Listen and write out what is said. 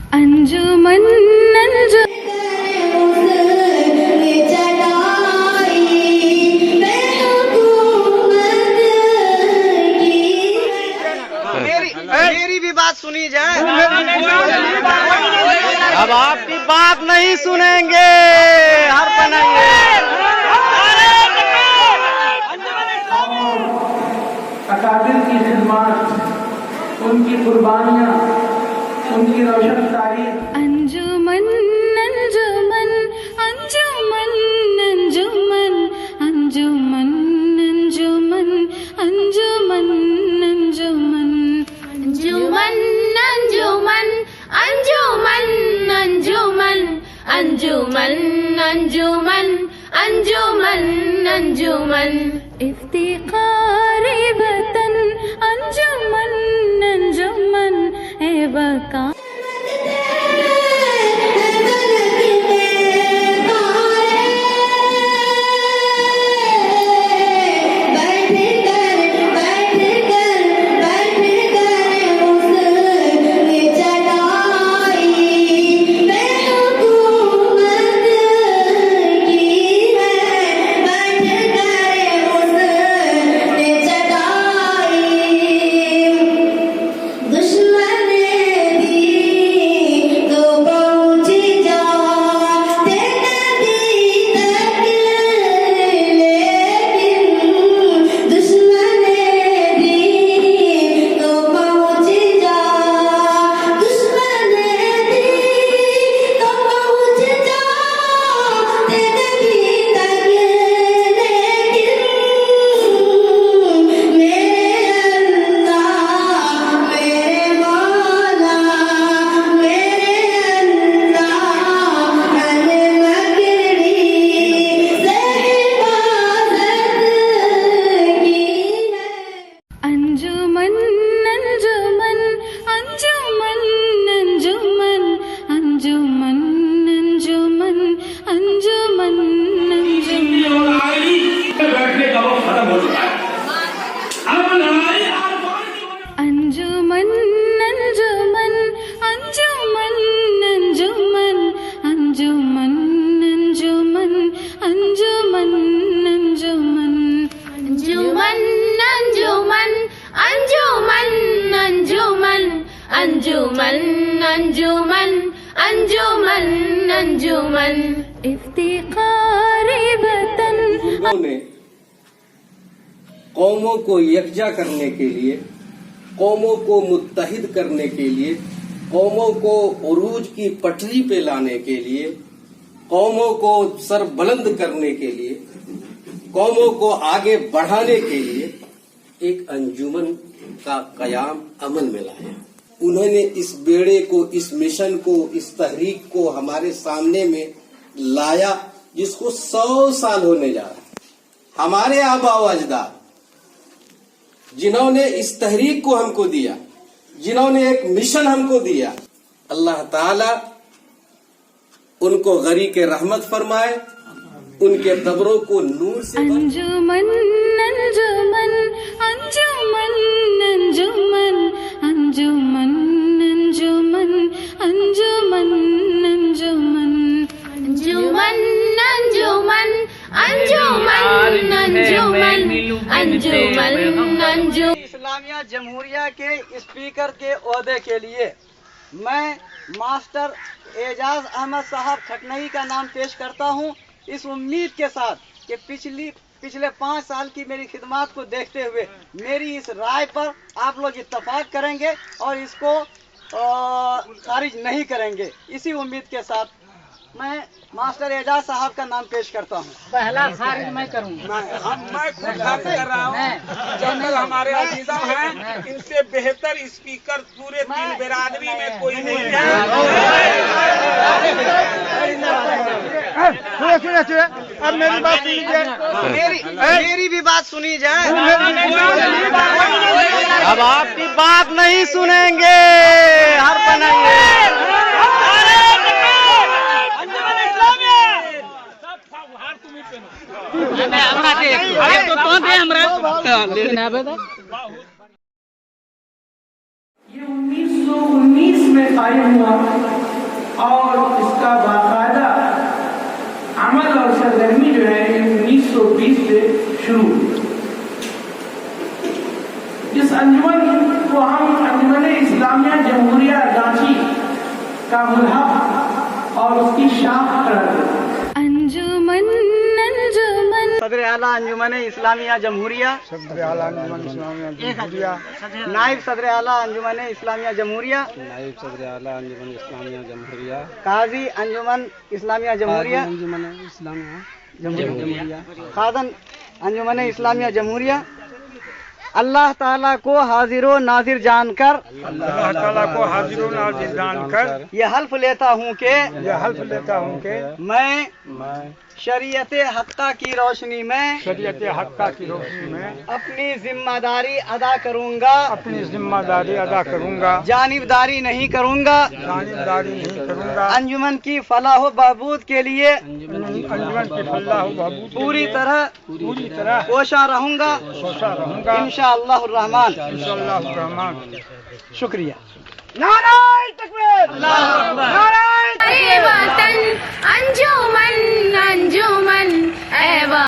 अंजुमन मेरी भी बात सुनी जाए। अब आपकी बात नहीं सुनेंगे, हर बनाएंगे। अकादिर की खिदमत, उनकी कुर्बानियाँ, उनकी रोशन तारीख। अंजुमन अंजुमन अंजुमन अंजुमन अंजुमन अंजुमन अंजुमन अंजुमन अंजुमन अंजुमन अंजुमन अंजुमन अंजुमन अंजुमन अंजुमन इफ्तिखार वतन अंजुमन अंजुमन ए बका। अंजुमन अंजुमन अंजुमन अंजुमन इफ्तिखार वतन। ने कौमों को यकजा करने के लिए, कौमों को मुत्तहिद करने के लिए, कौमों को उरूज की पटरी पे लाने के लिए, कौमों को सर बुलंद करने के लिए, कौमों को आगे बढ़ाने के लिए एक अंजुमन का कयाम अमल में लाया। उन्होंने इस बेड़े को, इस मिशन को, इस तहरीक को हमारे सामने में लाया, जिसको 100 साल होने जा रहा है। हमारे आबा व अजदाद जिन्होंने इस तहरीक को हमको दिया, जिन्होंने एक मिशन हमको दिया, अल्लाह ताला उनको गरी के रहमत फरमाए, उनके कब्रों को नूर से। अंजुमन अंजुमन अंजुमन अंजुमन अंजुमन अंजुमन अंजुमन अंजुमन अंजुमन अंजुमन अंजुमन अंजुमन अंजुमन अंजुमन। इस्लामिया जमहूरिया के स्पीकर के ओहदे के लिए मैं मास्टर एजाज अहमद साहब खटनई का नाम पेश करता हूं, इस उम्मीद के साथ कि पिछले 5 साल की मेरी खिदमत को देखते हुए मेरी इस राय पर आप लोग इत्तफाक करेंगे और इसको खारिज नहीं करेंगे। इसी उम्मीद के साथ मैं मास्टर एजाज साहब का नाम पेश करता हूँ। पहला खारिज मैं करूँगा। मैं खुद खारिज कर रहा हूँ। जनरल हमारे अजीजा हैं, इनसे बेहतर स्पीकर पूरे 3 बिरादरी में कोई नहीं है। अब मेरी बात सुनी जाए। मेरी भी बात सुनी जाए। अब आपकी बात नहीं सुनेंगे, हर बनाएंगे। ये 1919 में कायम हुआ और इसका बाकायदा अमल और सरगर्मी जो है 1920 से शुरू हुई। इस अंजुमन को हम अंजुमन इस्लामिया जमहूरिया रांची का मुल्हक और उसकी शाख करार देते हैं। अंजुमन अंजुमन सदर आला अंजुमन इस्लामिया जमहूरिया, नाइब सदर आला अंजुमन इस्लामिया जमहूरिया, काजी अंजुमन इस्लामिया जमहूरिया, खादन अंजुमन इस्लामिया जमहूरिया। अल्लाह ताला को हाजिरो नाजिर जानकर ये हल्फ लेता हूँ कि मैं शरीयत हक्का की रोशनी में अपनी जिम्मेदारी अदा करूँगा, जानिबदारी नहीं करूँगा। अंजुमन की फलाह बहबूद के लिए पूरी तरह कोशा रहूँगा इंशाअल्लाह रहमान। शुक्रिया। नारे तकबीर,